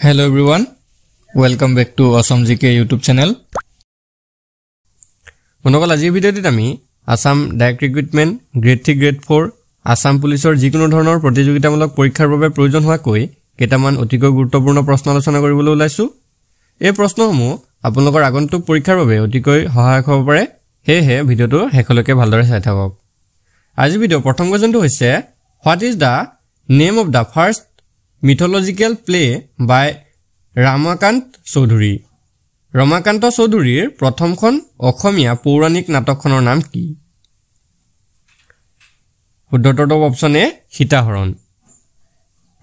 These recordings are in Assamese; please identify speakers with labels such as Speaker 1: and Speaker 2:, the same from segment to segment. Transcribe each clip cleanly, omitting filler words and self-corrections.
Speaker 1: Hello everyone, welcome back to Awesome GK YouTube channel. Monokol আজি ভিডিওটিত আমি Assam direct recruitment grade 3 grade 4 Assam পুলিচৰ যিকোনো ধৰণৰ প্ৰতিযোগিতামূলক পৰীক্ষাৰ বাবে প্ৰয়োজন হোৱা কৈ কেইটামান অতিকৈ গুৰুত্বপূৰ্ণ প্ৰশ্ন আলোচনা কৰিবলৈ ওলাইছো। এই প্ৰশ্নসমূহ আপোনালোকৰ আগন্তুক পৰীক্ষাৰ বাবে অতিকৈ সহায়ক হ'ব পাৰে। হেহে ভিডিওটো হেকলৈকে ভালদৰে চাই থাকক। আজি ভিডিও প্ৰথম কোৱেশ্যনটো হৈছে What is the name of the first mythological play by Ramakant Chaudhary? Ramakant Chaudharyৰ প্ৰথমখন অসমীয়া পৌৰাণিক নাটকখনৰ নাম কি? শুদ্ধটো অপচন এ সীতাহৰণ।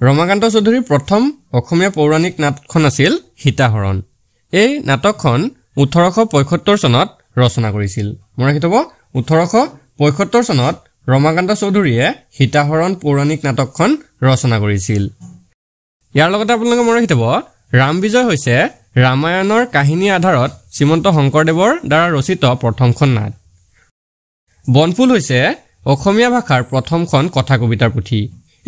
Speaker 1: ৰমাকান্ত চৌধুৰীৰ প্ৰথম অসমীয়া পৌৰাণিক নাটকখন আছিল সীতাহৰণ। এই নাটকখন 1875 চনত ৰচনা কৰিছিল। মনত ৰাখিব 1875 চনত ৰমাকান্ত চৌধুৰীয়ে সীতাহৰণ পৌৰাণিক নাটকখন ৰচনা কৰিছিল। ইয়াৰ লগতে আপোনালোকে মনত ৰাখিব ৰাম বিজয় হৈছে ৰামায়ণৰ কাহিনীৰ আধাৰত শ্ৰীমন্ত শংকৰদেৱৰ দ্বাৰা ৰচিত প্ৰথমখন নাট। বনফুল হৈছে অসমীয়া ভাষাৰ প্ৰথমখন কথা কবিতাৰ পুথি।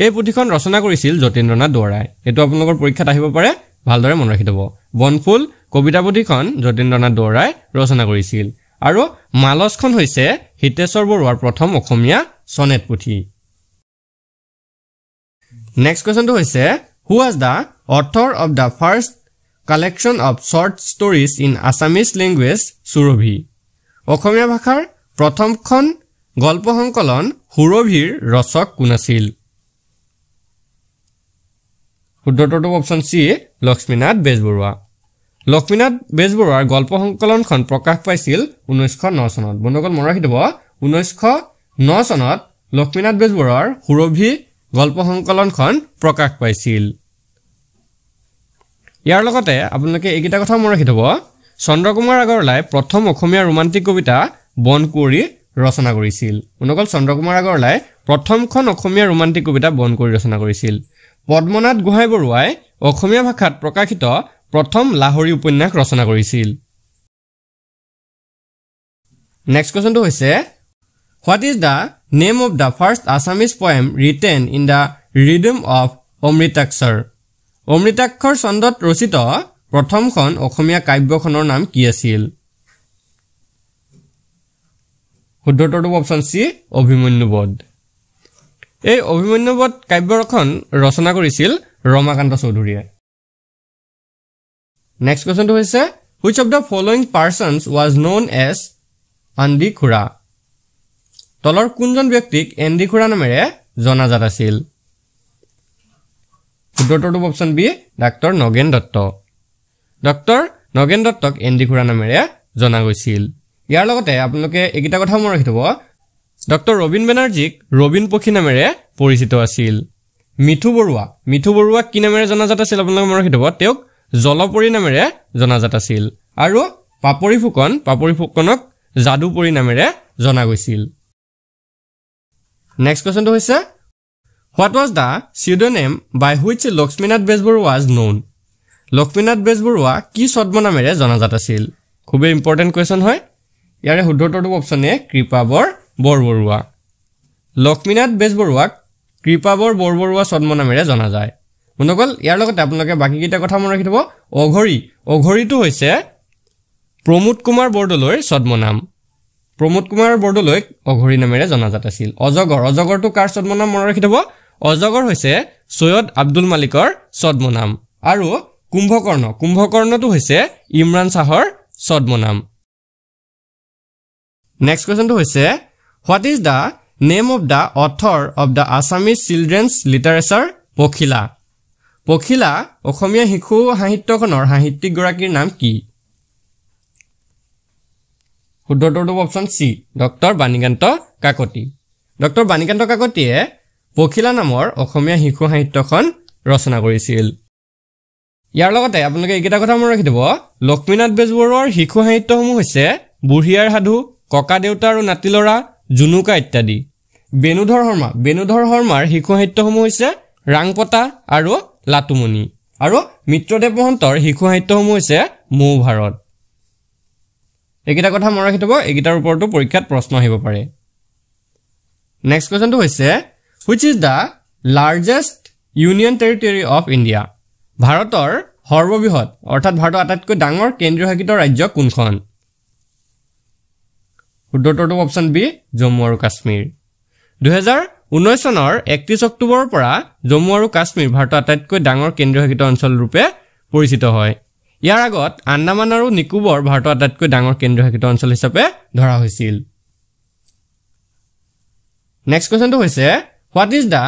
Speaker 1: এই পুথিখন ৰচনা কৰিছিল যতীন্দ্ৰনাথ দুৱৰাই। এটো আপোনালোকৰ পৰীক্ষাত আহিব পাৰে, ভালদৰে মনত ৰাখি থব। বনফুল কবিতা পুথিখন যতীন্দ্ৰনাথ দুৱৰাই ৰচনা কৰিছিল। আৰু মালসখন হৈছে হিতেশ্বৰ বৰুৱাৰ প্ৰথম অসমীয়া সনেট পুথি। নেক্সট কোৱেশ্যনটো হৈছে Who was the author of the first collection of short stories in Assamese language, Surabhi? অসমীয়া ভাষাৰ প্ৰথমখন গল্প সংকলন সুৰভিৰ ৰচক কোন আছিল? শুদ্ধটো অপচন সি লক্ষ্মীনাথ বেজবৰুৱা। লক্ষ্মীনাথ বেজবৰুৱাৰ গল্প সংকলনখন প্ৰকাশ পাইছিল 1909 চনত। বন্ধুসকল মনত ৰাখি দিব 1909 চনত লক্ষ্মীনাথ বেজবৰুৱাৰ সুৰভি গল্প সংকলনখন প্ৰকাশ পাইছিল। ইয়াৰ লগতে আপোনালোকে এইকেইটা কথা মনত ৰাখি থব চন্দ্ৰকুমাৰ আগৰৱালাই প্ৰথম অসমীয়া ৰোমান্টিক কবিতা বনকুঁৱৰী ৰচনা কৰিছিল। বন্ধুসকল চন্দ্ৰকুমাৰ আগৰৱালাই প্ৰথমখন অসমীয়া ৰোমান্টিক কবিতা বনকুঁৱৰী ৰচনা কৰিছিল। পদ্মনাথ গোহাঁই বৰুৱাই অসমীয়া ভাষাত প্ৰকাশিত প্ৰথম লাহৰী উপন্যাস ৰচনা কৰিছিল। নেক্সট কোৱেশ্যনটো হৈছে What is the name of the first Assamese poem written in the rhythm of Amritaksar? অমৃতাক্ষৰ ছন্দত ৰচিত প্ৰথমখন অসমীয়া কাব্যখনৰ নাম কি আছিল? শুদ্ধটো অপচন সি অভিমন্যুবধ। এই অভিমন্যুবধ কাব্যখন ৰচনা কৰিছিল ৰমাকান্ত চৌধুৰীয়ে। নেক্সট কোৱেশ্যনটো হৈছে Which of the following persons was known as Andi খুৰা? তলৰ কোনজন ব্যক্তিক এন্দি খুৰা নামেৰে জনাজাত আছিল? শুদ্ধটো option B doctor Nagen Dutta. Doctor Nagen দত্তক এন্দি খুৰা নামেৰে জনা গৈছিল। ইয়াৰ লগতে আপোনালোকে এইকেইটা কথা মনত ৰাখি থব ডক্টৰ ৰবীন বেনাৰ্জীক ৰবীন পক্ষী নামেৰে পৰিচিত আছিল। মিঠু বৰুৱাক কি নামেৰে জনাজাত আছিল আপোনালোকে মনত ৰাখি থব তেওঁক জলপৰী নামেৰে জনাজাত আছিল। আৰু পাপৰি ফুকনক যাদুপৰী নামেৰে জনা গৈছিল। নেক্সট কোৱেশ্যনটো হৈছে What was the pseudonym by which Lakshminath Bezbarua was known? Lakshminath Bezbaroa কি ছদ্ম নামেৰে জনাজাত আছিল? খুবেই ইম্পৰ্টেণ্ট কুৱেশ্যন হয়। ইয়াৰে শুদ্ধটো অপচন এ কৃপাবৰ বৰবৰুৱা। লক্ষ্মীনাথ বেজবৰুৱাক কৃপাবৰ বৰবৰুৱা ছদ্ম নামেৰে জনা যায়। বন্ধুসকল ইয়াৰ লগতে আপোনালোকে বাকীকেইটা কথা মনত ৰাখি থব অঘৰীটো হৈছে প্ৰমোদ কুমাৰ বৰদলৈৰ ছদ্মনাম। প্ৰমোদ কুমাৰ বৰদলৈক অঘৰী নামেৰে জনাজাত আছিল। অজগৰটো কাৰ ছদ্মনাম মনত ৰাখি থব অজগৰ হৈছে সৈয়দ আব্দুল মালিকৰ ছদ্মনাম। আৰু কুম্ভকৰ্ণটো হৈছে ইমৰান শ্বাহৰ ছদ্মনাম। নেক্সট কুৱেশ্যনটো হৈছে What is the name of the author of the Assamese children's literature পখিলা অসমীয়া শিশু সাহিত্যখনৰ সাহিত্যিকগৰাকীৰ নাম কি? শুদ্ধটো option C doctor Banikanta Kakati. Doctor Banikanta কাকতিয়ে পখিলা নামৰ অসমীয়া শিশু সাহিত্যখন ৰচনা কৰিছিল। ইয়াৰ লগতে আপোনালোকে এইকেইটা কথা মনত ৰাখি দিব লক্ষ্মীনাথ বেজবৰুৱাৰ শিশু সাহিত্যসমূহ হৈছে বুঢ়িয়াৰ সাধু, ককা দেউতা আৰু নাতি ল'ৰা, জুনুকা ইত্যাদি। বেণুধৰ শৰ্মাৰ শিশু সাহিত্যসমূহ হৈছে ৰাংপতা আৰু লাটুমণি। আৰু মিত্ৰদেৱ মহন্তৰ শিশু সাহিত্যসমূহ হৈছে মৌ ভাৰত। এইকেইটা কথা মনত ৰাখি থব, এইকেইটাৰ ওপৰতো পৰীক্ষাত প্ৰশ্ন আহিব পাৰে। নেক্সট কুৱেশ্যনটো হৈছে Which is the largest union territory of India? ভাৰতৰ সৰ্ববৃহৎ অৰ্থাৎ ভাৰতৰ আটাইতকৈ ডাঙৰ কেন্দ্ৰীয় শাসিত ৰাজ্য কোনখন উত্তৰটো অপচন বি জম্মু আৰু কাশ্মীৰ 2019 চনৰ 31 অক্টোবৰৰ পৰা জম্মু আৰু কাশ্মীৰ ভাৰতৰ আটাইতকৈ ডাঙৰ কেন্দ্ৰীয় শাসিত অঞ্চল ৰূপে পৰিচিত হয় ইয়াৰ আগত আন্দামান আৰু নিকোবৰ ভাৰতৰ আটাইতকৈ ডাঙৰ কেন্দ্ৰীয় শাসিত অঞ্চল হিচাপে ধৰা হৈছিল নেক্সট কোৱেশ্চনটো হৈছে what is the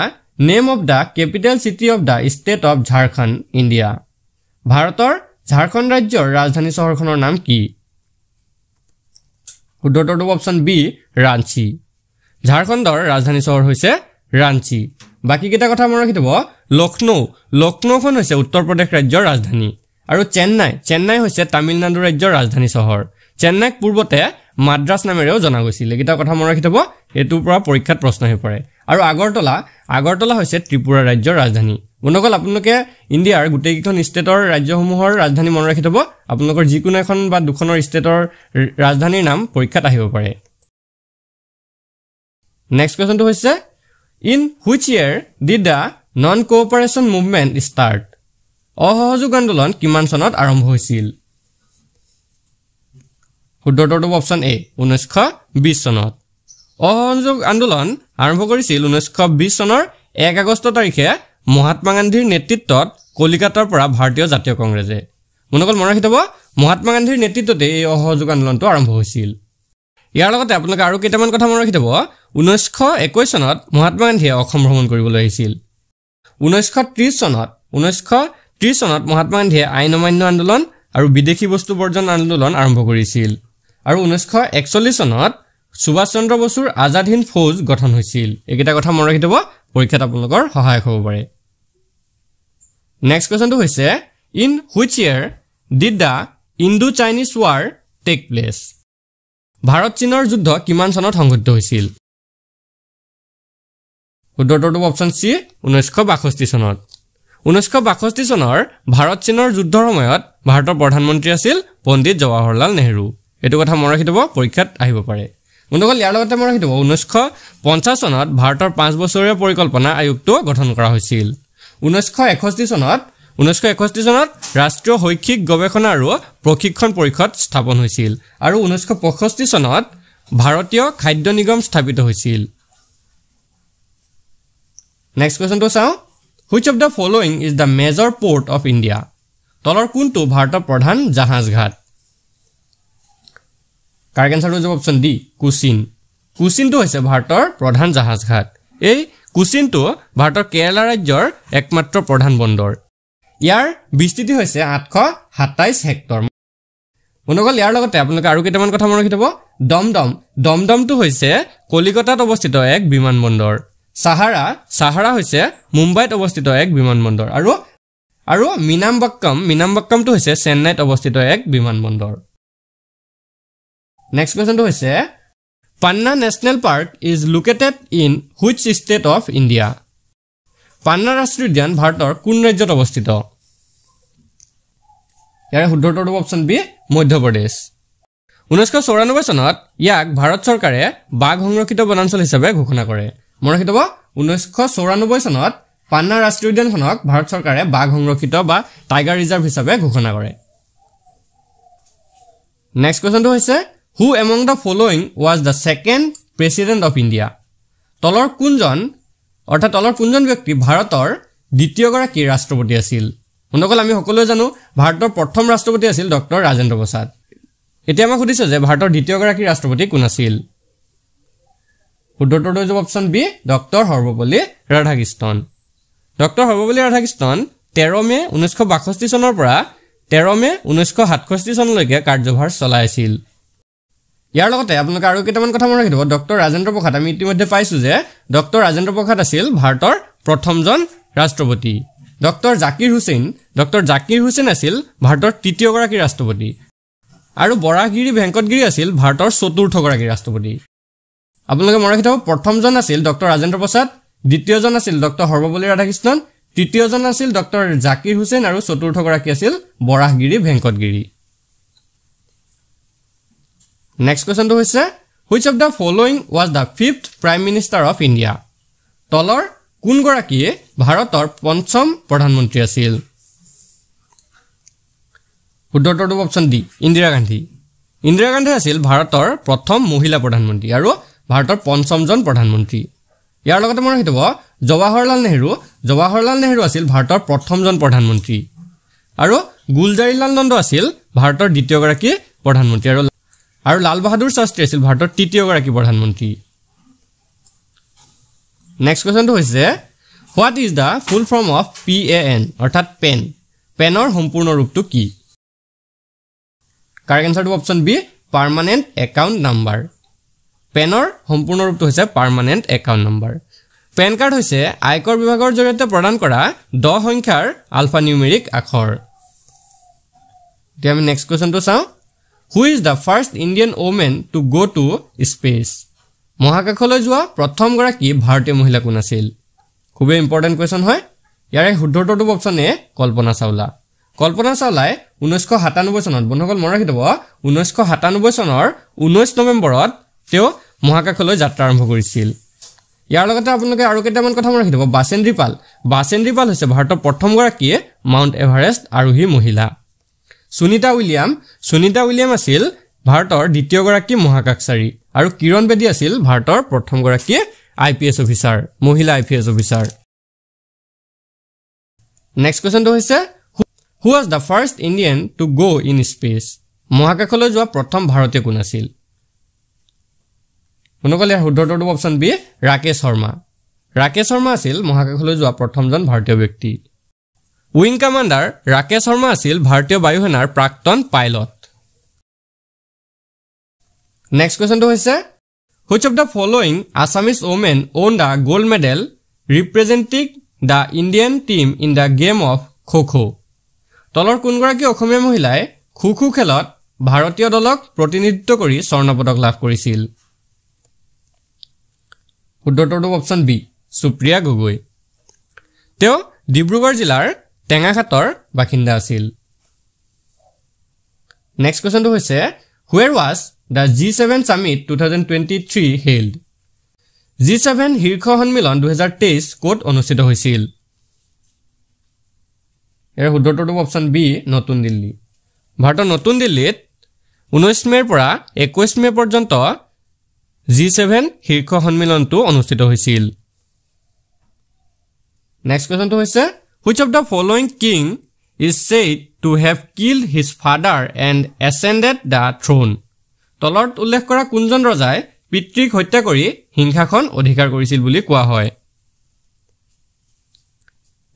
Speaker 1: name of the capital city of the state of Jharkhand India ভাৰতৰ ঝাৰখণ্ড ৰাজ্যৰ ৰাজধানী চহৰখনৰ নাম কি উত্তৰটো অপচন বি ৰাঞ্চি ঝাৰখণ্ডৰ ৰাজধানী চহৰ হৈছে ৰাঞ্চি বাকি কেইটা কথা মনত ৰাখিব লক্ষ্ণৌখন হৈছে উত্তৰ প্ৰদেশ ৰাজ্যৰ ৰাজধানী আৰু চেন্নাই হৈছে তামিলনাডু ৰাজ্যৰ ৰাজধানী চহৰ চেন্নাইক পূৰ্বতে মাদ্ৰাছ নামেৰেও জনা গৈছিল এইকেইটা কথা মনত ৰাখিব এটোৰ পৰা পৰীক্ষাত প্ৰশ্ন হৈ পৰে আৰু আগৰতলা হৈছে ত্ৰিপুৰা ৰাজ্যৰ ৰাজধানী বন্ধুসকল আপোনালোকে ইণ্ডিয়াৰ গোটেইকেইখন ষ্টেটৰ ৰাজ্যসমূহৰ ৰাজধানী মনত ৰাখি থব আপোনালোকৰ যিকোনো এখন বা দুখনৰ ষ্টেটৰ ৰাজধানীৰ নাম পৰীক্ষাত আহিব পাৰে নেক্সট কোৱেশ্চনটো হৈছে in which year did da non cooperation movement start অসহযোগ আন্দোলন কিমান চনত আৰম্ভ হৈছিল উত্তৰটো অপচন এ 1920 চনত অসহযোগ আন্দোলন আৰম্ভ কৰিছিল 1920 চনৰ 1 আগষ্ট তাৰিখে মহাত্মা গান্ধীৰ নেতৃত্বত কলিকাতাৰ পৰা ভাৰতীয় জাতীয় কংগ্ৰেছে বন্ধুসকল মনত ৰাখিব মহাত্মা গান্ধীৰ নেতৃত্বতে এই অসহযোগ আন্দোলনটো আৰম্ভ হৈছিল ইয়াৰ লগতে আপোনালোকে আৰু কেইটামান কথা মনত ৰাখিব 1921 চনত মহাত্মা গান্ধীয়ে অসম ভ্ৰমণ কৰিবলৈ আহিছিল 1930 চনত মহাত্মা গান্ধীয়ে আইন অমান্য আন্দোলন আৰু বিদেশী বস্তু বৰ্জন আন্দোলন আৰম্ভ কৰিছিল আৰু 1941 চনত সুভাষ চন্দ্ৰ বসুৰ আজাদ হিন্দ ফৌজ গঠন হৈছিল এইকেইটা কথা মনত ৰাখি থব পৰীক্ষাত আপোনালোকৰ সহায়ক হ'ব পাৰে নেক্সট কোৱেশ্চনটো হৈছে in which year did the Indo Chinese war take place ভাৰত চীনৰ যুদ্ধ কিমান চনত সংঘটিত হৈছিল উত্তৰটো অপচন সি 1962 চনত 1962 চনৰ ভাৰত চীনৰ যুদ্ধৰ সময়ত ভাৰতৰ প্ৰধানমন্ত্ৰী আছিল পণ্ডিত জৱাহৰলাল নেহৰু এটো কথা মনত ৰাখি থব পৰীক্ষাত আহিব পাৰে বন্ধুসকল ইয়াৰ লগতে মনত ৰাখি থব 1950 চনত ভাৰতৰ 5 বছৰীয়া পৰিকল্পনা আয়োগটো গঠন কৰা হৈছিল 1961 চনত ৰাষ্ট্ৰীয় শৈক্ষিক গৱেষণা আৰু প্ৰশিক্ষণ পৰিষদ স্থাপন হৈছিল আৰু 1965 চনত ভাৰতীয় খাদ্য নিগম স্থাপিত হৈছিল নেক্সট কোৱেশ্চনটো চাও which of the following is the major port of India তলৰ কোনটো ভাৰতৰ প্ৰধান জাহাজ ঘাট কাৰেক্ট আনসাৰটো হ'ব অপচন ডি কোচিনটো হৈছে ভাৰতৰ প্ৰধান জাহাজ ঘাট এই কোচিনটো ভাৰতৰ কেৰালা ৰাজ্যৰ একমাত্ৰ প্ৰধান বন্দৰ ইয়াৰ বিস্তৃতি হৈছে 827 হেক্টৰ বন্ধুসকল ইয়াৰ লগতে আপোনালোকে আৰু কেইটামান কথা মনত ৰাখি থব দমদমটো হৈছে কলিকতাত অৱস্থিত এক বিমানবন্দৰ সাহাৰা হৈছে মুম্বাইত অৱস্থিত এক বিমানবন্দৰ আৰু মিনাম্বাক্কামটো হৈছে চেন্নাইত অৱস্থিত এক বিমানবন্দৰ নেক্সট কোৱেশ্চনটো হৈছে Panna national park is located in which state of India Panna ৰাষ্ট্ৰীয় উদ্যান ভাৰতৰ কোন ৰাজ্যত অৱস্থিত ইয়াৰ শুদ্ধটো অপচন বি মধ্যপ্ৰদেশ 1994 চনত ইয়াক ভাৰত চৰকাৰে বাঘ সংৰক্ষিত বনাঞ্চল হিচাপে ঘোষণা কৰে মনত ৰাখি থব 1994 চনত পান্না ৰাষ্ট্ৰীয় উদ্যানখনক ভাৰত চৰকাৰে বাঘ সংৰক্ষিত বা টাইগাৰ ৰিজাৰ্ভ হিচাপে ঘোষণা কৰে নেক্সট কোৱেশ্চনটো হৈছে who among the following was the second president of India তলৰ কোনজন ব্যক্তি ভাৰতৰ দ্বিতীয়গৰাকী ৰাষ্ট্ৰপতি আছিল বন্ধুসকল আমি সকলোৱে জানো ভাৰতৰ প্ৰথম ৰাষ্ট্ৰপতি আছিল ডক্টৰ ৰাজেন্দ্ৰ প্ৰসাদ এতিয়া আমাক সুধিছে যে ভাৰতৰ দ্বিতীয়গৰাকী ৰাষ্ট্ৰপতি কোন আছিল উত্তৰটো হ'ব option B doctor Sarvepalli Radhakrishnan 13 May 1962 চনৰ পৰা 13 মে 1967 চনলৈকে কাৰ্যভাৰ চলাইছিল ইয়াৰ লগতে আপোনালোকে আৰু কেইটামান কথা মনত ৰাখিব ডক্টৰ ৰাজেন্দ্ৰ প্ৰসাদ আমি ইতিমধ্যে পাইছো যে ডক্টৰ ৰাজেন্দ্ৰ প্ৰসাদ আছিল ভাৰতৰ প্ৰথমজন ৰাষ্ট্ৰপতি ডক্টৰ জাকিৰ হুছেইন আছিল ভাৰতৰ তৃতীয়গৰাকী ৰাষ্ট্ৰপতি আৰু বৰাহগিৰি ভেংকটগিৰি আছিল ভাৰতৰ চতুৰ্থগৰাকী ৰাষ্ট্ৰপতি আপোনালোকে মনত ৰাখিব প্ৰথমজন আছিল ডক্টৰ ৰাজেন্দ্ৰ প্ৰসাদ দ্বিতীয়জন আছিল ডক্টৰ সৰ্বপল্লী ৰাধাকৃষ্ণন তৃতীয়জন আছিল ডক্টৰ জাকিৰ হুছেইন আৰু চতুৰ্থগৰাকী আছিল বৰাহগিৰি ভেংকটগিৰি নেক্সট কোৱেশ্চনটো হৈছে which of the following was the fifth prime minister of India তলৰ কোনগৰাকীয়ে ভাৰতৰ পঞ্চম প্ৰধানমন্ত্ৰী আছিল শুদ্ধ উত্তৰটো অপচন ডি ইন্দিৰা গান্ধী ইন্দিৰা গান্ধী আছিল ভাৰতৰ প্ৰথম মহিলা প্ৰধানমন্ত্ৰী আৰু ভাৰতৰ পঞ্চমজন প্ৰধানমন্ত্ৰী ইয়াৰ লগতে মনত ৰাখিব জৱাহৰলাল নেহৰু আছিল ভাৰতৰ প্ৰথমজন প্ৰধানমন্ত্ৰী আৰু গুলজাৰিলাল নন্দ আছিল ভাৰতৰ দ্বিতীয়গৰাকী প্ৰধানমন্ত্ৰী আৰু লাল বাহাদুৰ শাস্ত্ৰী আছিল ভাৰতৰ তৃতীয়গৰাকী প্ৰধানমন্ত্ৰী নেক্সট কোৱেশ্চনটো হৈছে what is the full form of PAN অৰ্থাৎ পেনৰ সম্পূৰ্ণ ৰূপটো কি কাৰেক্ট এনসাৰটো option B permanent account number পেনৰ সম্পূৰ্ণ ৰূপটো হৈছে permanent account number PAN card হৈছে আয়কৰ বিভাগৰ জৰিয়তে প্ৰদান কৰা 10 সংখ্যাৰ আলফা নিউমেৰিক আখৰ এতিয়া আমি নেক্সট কোৱেশ্চনটো চাওঁ হু is the first Indian women to go to space মহাকাশলৈ যোৱা প্ৰথমগৰাকী ভাৰতীয় মহিলা কোন আছিল খুবেই ইম্পৰ্টেণ্ট কুৱেশ্যন হয় ইয়াৰে শুদ্ধ উত্তৰটো অপচন এ কল্পনা চাওলাই 1997 চনত বন্ধুসকল মনত ৰাখিব 1997 চনৰ 19 নৱেম্বৰত তেওঁ মহাকাশলৈ যাত্ৰা আৰম্ভ কৰিছিল ইয়াৰ লগতে আপোনালোকে আৰু কেইটামান কথা মনত ৰাখিব বাসেন্দ্ৰী পাল হৈছে ভাৰতৰ প্ৰথমগৰাকী মাউণ্ট এভাৰেষ্ট আৰোহী মহিলা সুনিতা উইলিয়াম আছিল ভাৰতৰ দ্বিতীয়গৰাকী মহাকাশচাৰী আৰু কিৰণ বেদী আছিল ভাৰতৰ প্ৰথমগৰাকী IPS অফিচাৰ মহিলা IPS অফিচাৰ নেক্সট কোৱেশ্চনটো হৈছে হু was the first Indian to go in space মহাকাশলৈ যোৱা প্ৰথম ভাৰতীয় কোন আছিল মনকলে শুদ্ধ উত্তৰটো অপচন বি ৰাকেশ শৰ্মা আছিল মহাকাশলৈ যোৱা প্ৰথমজন ভাৰতীয় ব্যক্তি উইং কমাণ্ডাৰ ৰাকেশ শৰ্মা আছিল ভাৰতীয় বায়ুসেনাৰ প্ৰাক্তন পাইলট নেক্সট কোৱেশ্চনটো হৈছে which of the following Assamese women won the gold medal representing the Indian team in the game of Kho তলৰ কোনগৰাকী অসমীয়া মহিলাই খো খেলত ভাৰতীয় দলক প্ৰতিনিধিত্ব কৰি স্বৰ্ণ পদক লাভ কৰিছিল শুদ্ধ উত্তৰটো অপচন বি সুপ্ৰিয়া গগৈ তেওঁ ডিব্ৰুগড় জিলাৰ টেঙাখাটৰ বাসিন্দা আছিল নেক্সট কোৱেশ্চনটো হৈছে where was the G7 summit 2023 held G7 শীৰ্ষ সন্মিলন 2023 কোট অনুষ্ঠিত হৈছিল এৰ শুদ্ধ উত্তৰটো অপচন বি নতুন দিল্লী ভাৰতৰ নতুন দিল্লীত 19 মেৰ পৰা 21 মে পৰ্যন্ত G7 শীৰ্ষ সন্মিলনটো অনুষ্ঠিত হৈছিল নেক্সট কোৱেশ্চনটো হৈছে which of the following king is said to have killed his father and ascended the throne তলত উল্লেখ কৰা কোনজন ৰজাই পিতৃক হত্যা কৰি সিংহাসন অধিকাৰ কৰিছিল বুলি কোৱা হয়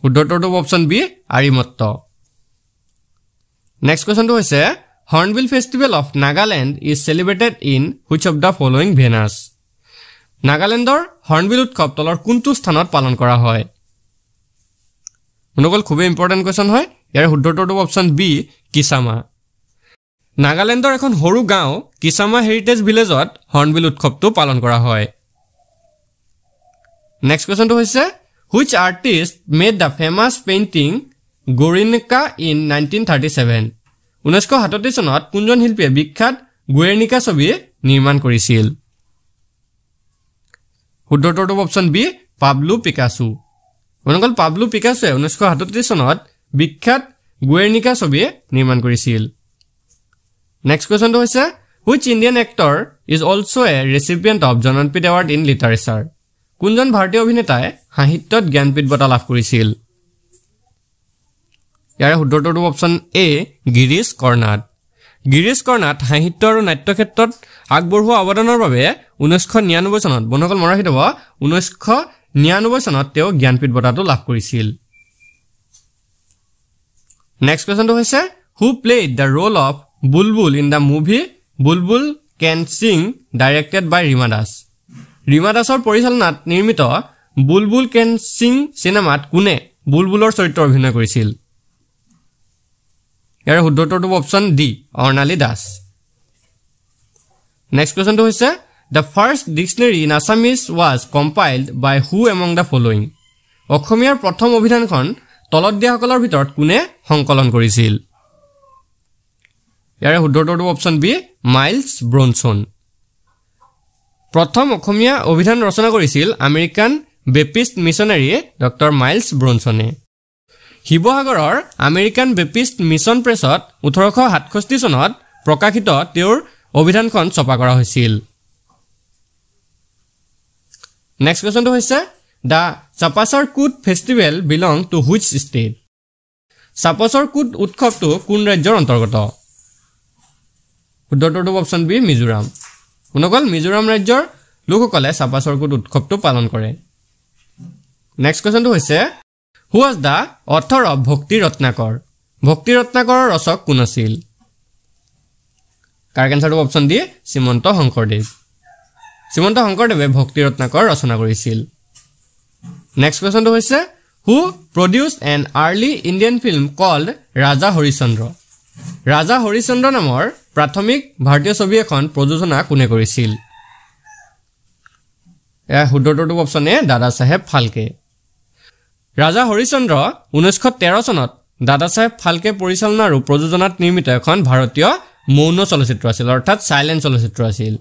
Speaker 1: শুদ্ধ উত্তৰটো অপচন বি আৰিমত্ত নেক্সট কোৱেশ্চনটো হৈছে hornbill festival of Nagaland is celebrated in which of the following venues নাগালেণ্ডৰ হৰ্নবিল উৎসৱ তলৰ কোনটো স্থানত পালন কৰা হয় মনকল খুবেই ইম্পৰ্টেণ্ট কোৱেশ্চন হয় ইয়াৰ শুদ্ধ উত্তৰটো অপচন বি কিসামা নাগালেণ্ডৰ এখন সৰু গাঁও কিসামা হেৰিটেজ ভিলেজত হৰ্নবিল উৎসৱটো পালন কৰা হয় নেক্সট কোৱেশ্চনটো হৈছে which artist made the famous painting Guernica in 1937 1937 চনত কোনজন শিল্পীয়ে বিখ্যাত গুয়েৰ্নিকা ছবি নিৰ্মাণ কৰিছিল শুদ্ধ উত্তৰটো অপচন বি পাবলো পিকাচো মনকল পাবলো পিকাচোৱে 1937 চনত বিখ্যাত গুয়েৰ্নিকা ছবি নিৰ্মাণ কৰিছিল নেক্সট কোৱেশ্চনটো হৈছে which Indian actor is also a recipient of Jnanpith Award in Literature কোনজন ভাৰতীয় অভিনেতাই সাহিত্যত জ্ঞানপীঠ বঁটা লাভ কৰিছিল ইয়াৰ শুদ্ধ উত্তৰটো অপচন এ গিৰীশ কৰ্ণাদ সাহিত্য আৰু নাট্য ক্ষেত্ৰত আগবঢ়োৱা অৱদানৰ বাবে 1999 চনত বনকল মনত ৰাখিব 1999 চনত তেওঁ জ্ঞানপীঠ বঁটাটো লাভ কৰিছিল নেক্সট কোৱেশ্চনটো হৈছে who played the role of Bulbul in the movie Bulbul Can Sing directed by Rima দাসৰ পৰিচালনাত নিৰ্মিত বুলবুল কেন সিং সিনেমাত কোনে বুলবুলৰ চৰিত্ৰ অভিনয় কৰিছিল ইয়াৰ শুদ্ধ উত্তৰটো অপচন ডি অৰ্ণালী দাস নেক্সট কোৱেশ্চনটো হৈছে the first dictionary in Assamese was compiled by who among the following অসমীয়াৰ প্ৰথম অভিধানখন তলত দিয়াসকলৰ ভিতৰত কোনে সংকলন কৰিছিল ইয়াৰ শুদ্ধ উত্তৰটো অপচন বি মাইলছ ব্ৰনছন প্ৰথম অসমীয়া অভিধান ৰচনা কৰিছিল American Baptist missionary doctor Miles ব্ৰনছনে শিৱসাগৰৰ আমেৰিকান বেপ্টিষ্ট মিছন প্ৰেছত 1867 চনত প্ৰকাশিত তেওঁৰ অভিধানখন ছপা কৰা হৈছিল নেক্সট কোৱেশ্চনটো হৈছে the Chapchar Kut festival belong to which state Chapchar Kut উৎসৱটো কোন ৰাজ্যৰ অন্তৰ্গত উত্তৰটো অপচন বি মিজোৰাম কোনকল মিজোৰাম ৰাজ্যৰ লোকসকলে চাপাছৰ কুট উৎসৱটো পালন কৰে নেক্সট কোৱেশ্চনটো হৈছে who was the author of Bhakti ৰত্নাকৰৰ ৰচক কোন আছিল কাৰেক্ট আনসাৰটো অপচন ডি শ্ৰীমন্ত শংকৰদেৱে ভক্তি ৰত্নাকৰ ৰচনা কৰিছিল নেক্সট কোৱেশ্চনটো হৈছে who produced an early Indian film called Raja Harishchandra নামৰ প্ৰাথমিক ভাৰতীয় ছবি এখন প্ৰযোজনা কোনে কৰিছিল শুদ্ধটো অপচন এ দাদা সাহেব ফালকে ৰাজা হৰিশ্চন্দ্ৰ 1913 চনত দাদা সাহেব ফালকে পৰিচালনা আৰু প্ৰযোজনাত নিৰ্মিত এখন ভাৰতীয় মৌন চলচ্চিত্ৰ আছিল অৰ্থাৎ সাইলেন্ট চলচ্চিত্ৰ আছিল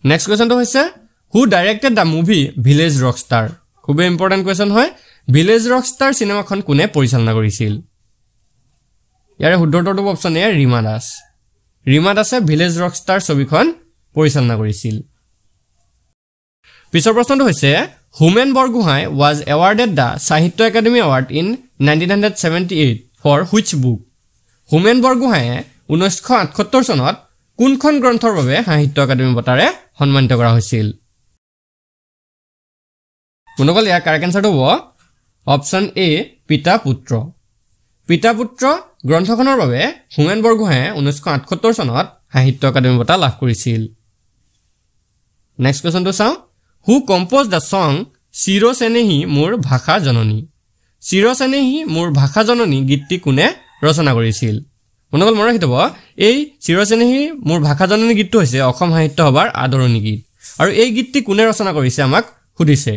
Speaker 1: নেক্সট কোৱেশ্চনটো হৈছে হু ডাইৰেক্টেড দা মুভি ভিলেজ ৰকষ্টাৰ খুব ইম্পৰ্টেন্ট কোৱেশ্চন হয় ভিলেজ ৰকষ্টাৰ সিনেমাখন কোনে পৰিচালনা কৰিছিল ইয়াৰে শুদ্ধটো অপচন এ ৰীমা দাসে ভিলেজ ৰকষ্টাৰ ছবিখন পৰিচালনা কৰিছিল পিছৰ প্ৰশ্নটো হৈছে Homen Borgohain was awarded the Sahitya Akademi award in 1978 for which book Homen বৰগোহাঁয়ে 1978 চনত কোনখন গ্ৰন্থৰ বাবে সাহিত্য একাডেমী বঁটাৰে সন্মানিত কৰা হৈছিল কোনকল ইয়াৰ কাৰেক্ট আনসাৰটো হ'ব অপচন এ পিতা পুত্ৰ গ্ৰন্থখনৰ বাবে হোমেন বৰগোহাঁয়ে 1978 চনত সাহিত্য একাডেমী বঁটা লাভ কৰিছিল নেক্সট কোৱেশ্চনটো চাওঁ হু কম্প'জ দ্য সং চিৰচেনেহী মোৰ ভাষা জননী গীতটি কোনে ৰচনা কৰিছিল কোনকল মনত ৰাখিব এই চিৰচেনেহী মোৰ ভাষা জননী গীতটো হৈছে অসম সাহিত্য সভাৰ আদৰণি গীত আৰু এই গীতটি কোনে ৰচনা কৰিছে আমাক সুধিছে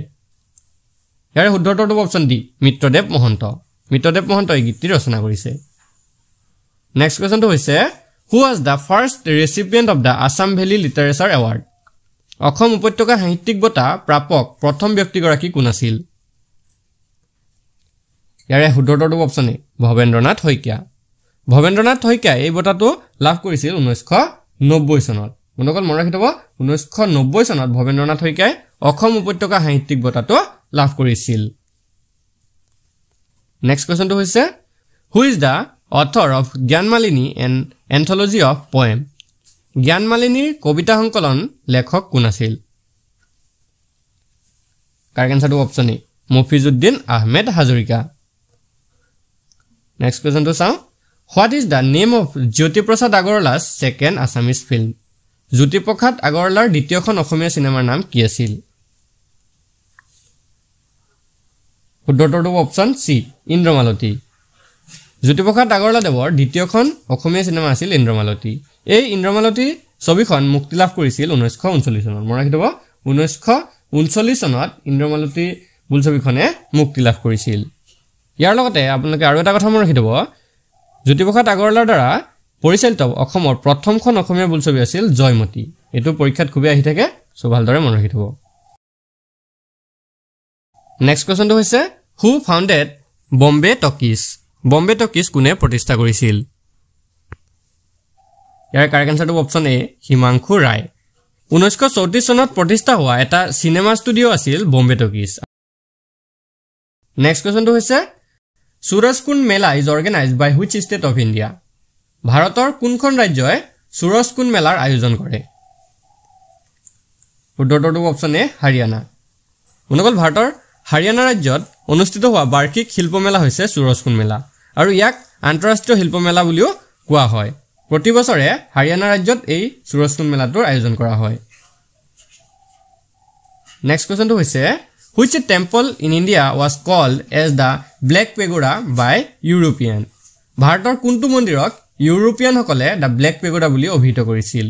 Speaker 1: ইয়াৰ শুদ্ধটো অপচন ডি মিত্ৰদেৱ মহন্ত এই গীতটি ৰচনা কৰিছে নেক্সট কোৱেশ্চনটো হৈছে who was the first recipient of the Assam valley literature award Asom উপত্যকা সাহিত্যিক বঁটা প্ৰাপক প্ৰথম ব্যক্তিগৰাকী কোন আছিল ইয়াৰে শুদ্ধটো অপচন এ ভৱেন্দ্ৰনাথ শইকীয়া এই বঁটাটো লাভ কৰিছিল 1990 চনত কোনকল মনত ৰাখিব 1990 চনত ভৱেন্দ্ৰনাথ শইকীয়াই অসম উপত্যকা সাহিত্যিক বঁটাটো লাভ কৰিছিল নেক্সট কোৱেশ্চনটো হৈছে who is the author of Gyanmalini an anthology of poem জ্ঞানমালিনীৰ কবিতা সংকলন লেখক কোন আছিল কাৰেক্ট আনসাৰটো option A Mofizuddin Ahmed Hazarika next কোৱেশ্চনটো চাওঁ what is the name of Jyotiprasad Agarwala's second Assamese film Jyotiprasad আগৰৱালাৰ দ্বিতীয়খন অসমীয়া চিনেমাৰ নাম কি আছিল শুদ্ধটো অপচন চি ইন্দ্ৰমালতী জ্যোতিপ্ৰসাদ আগৰৱালাদেৱৰ দ্বিতীয়খন অসমীয়া চিনেমা আছিল ইন্দ্ৰমালতী এই ইন্দ্ৰমালতী ছবিখন মুক্তি লাভ কৰিছিল 1939 চনত মনত ৰাখিব 1939 চনত ইন্দ্ৰমালতী বোলছবিখনে মুক্তি লাভ কৰিছিল ইয়াৰ লগতে আপোনালোকে আৰু এটা কথা মনত ৰাখিব জ্যোতিপ্ৰসাদ আগৰৱালাৰ দ্বাৰা পৰিচালিত অসমৰ প্ৰথমখন অসমীয়া বোলছবি আছিল জয়মতী এটো পৰীক্ষাত খুবে আহি থাকে সো ভালদৰে মনত ৰাখিব নেক্সট কোৱেশ্চনটো হৈছে হু ফাউণ্ডেড বম্বে টকিজ কোনে প্ৰতিষ্ঠা কৰিছিল ইয়াৰ কাৰেক্ট আনসাৰটো অপচন এ হিমাংশু ৰায় 1934 চনত প্ৰতিষ্ঠা হোৱা এটা সিনেমা ষ্টুডিঅ আছিল বম্বে টকিজ নেক্সট কোৱেশ্চনটো হৈছে Surajkund Mela is organised by which state of India ভাৰতৰ কোনখন ৰাজ্যই সুৰজকুণ্ড মেলাৰ আয়োজন কৰে শুদ্ধটো অপচন এ হাৰিয়ানা কোনকল ভাৰতৰ হাৰিয়ানা ৰাজ্যত অনুষ্ঠিত হোৱা বাৰ্ষিক শিল্পমেলা হৈছে সুৰজকুণ্ড মেলা আৰু ইয়াক আন্তঃৰাষ্ট্ৰীয় শিল্পমেলা বুলিও কোৱা হয় প্ৰতি বছৰে হাৰিয়ানা ৰাজ্যত এই সুৰজকুণ্ড মেলাটোৰ আয়োজন কৰা হয় নেক্সট কোৱেশ্চনটো হৈছে which temple in India was called as the Black Pagoda by European ভাৰতৰ কোনটো মন্দিৰক ইউৰোপিয়ানসকলে দ্য ব্লেক পেগোডা বুলি অভিহিত কৰিছিল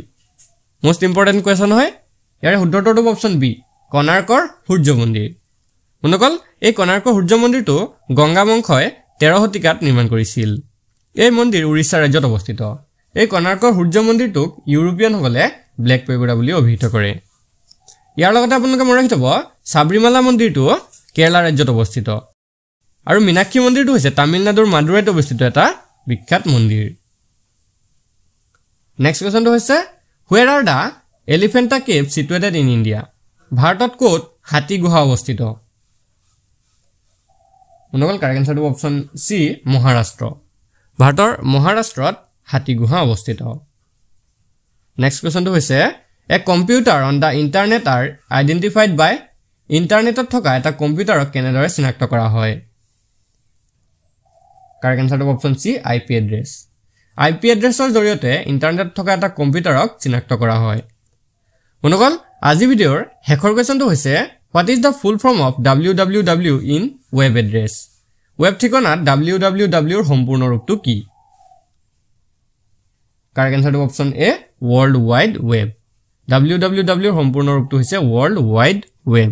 Speaker 1: মোষ্ট ইম্পৰ্টেণ্ট কুৱেশ্যন হয় ইয়াৰে শুদ্ধটো অপচন বি কনাৰ্কৰ সূৰ্য মন্দিৰ কোনকল এই কনাৰ্কৰ সূৰ্য মন্দিৰটো গংগা বংশই 13 শতিকাত নিৰ্মাণ কৰিছিল এই মন্দিৰ উৰিষ্যা ৰাজ্যত অৱস্থিত এই কনাৰ্কৰ সূৰ্য মন্দিৰটোক ইউৰোপিয়ানসকলে ব্লেক পেগোডা বুলি অভিহিত কৰে ইয়াৰ লগতে আপোনালোকে মনত ৰাখিব সাবৰিমালা মন্দিৰটো কেৰালা ৰাজ্যত অৱস্থিত আৰু মীনাক্ষী মন্দিৰটো হৈছে তামিলনাডুৰ মাদুৰাইত অৱস্থিত এটা বিখ্যাত মন্দিৰ নেক্সট কোৱেশ্চনটো হৈছে where are the elephanta caves situated in India ভাৰতত ক'ত হাতী গুহা অৱস্থিত মনগল কাৰেক্ট আনসাৰটো অপচন সি মহাৰাষ্ট্ৰ ভাৰতৰ মহাৰাষ্ট্ৰত হাতী গুহা অৱস্থিত নেক্সট কোৱেশ্চনটো হৈছে a computer on the internet are identified by ইন্টাৰনেটত থকা এটা কম্পিউটাৰক কেনেদৰে চিনাক্ত কৰা হয় কাৰেক্ট আনসাৰটো option C IP address IP এড্ৰেছৰ জৰিয়তে ইন্টাৰনেটত থকা এটা কম্পিউটাৰক চিনাক্ত কৰা হয় মনগল আজি ভিডিঅ'ৰ শেষৰ কোৱেশ্চনটো হৈছে what is the full form of www in web address web ঠিকনাত www ৰ সম্পূৰ্ণ ৰূপটো কি কাৰেক্ট আনসাৰটো অপচন এ world wide web www ৰ সম্পূৰ্ণ ৰূপটো হৈছে world wide web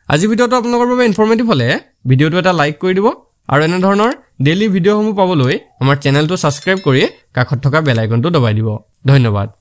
Speaker 1: আজি ভিডিঅ'টো আপোনালোকৰ বাবে ইনফৰমেটিভ হলে ভিডিঅ'টো এটা লাইক কৰি দিব আৰু এনে ধৰণৰ ডেইলি ভিডিঅ'সমূহ পাবলৈ আমাৰ চেনেলটো সাবস্ক্ৰাইব কৰি কাষত থকা বেল আইকনটো দবাই দিব ধন্যবাদ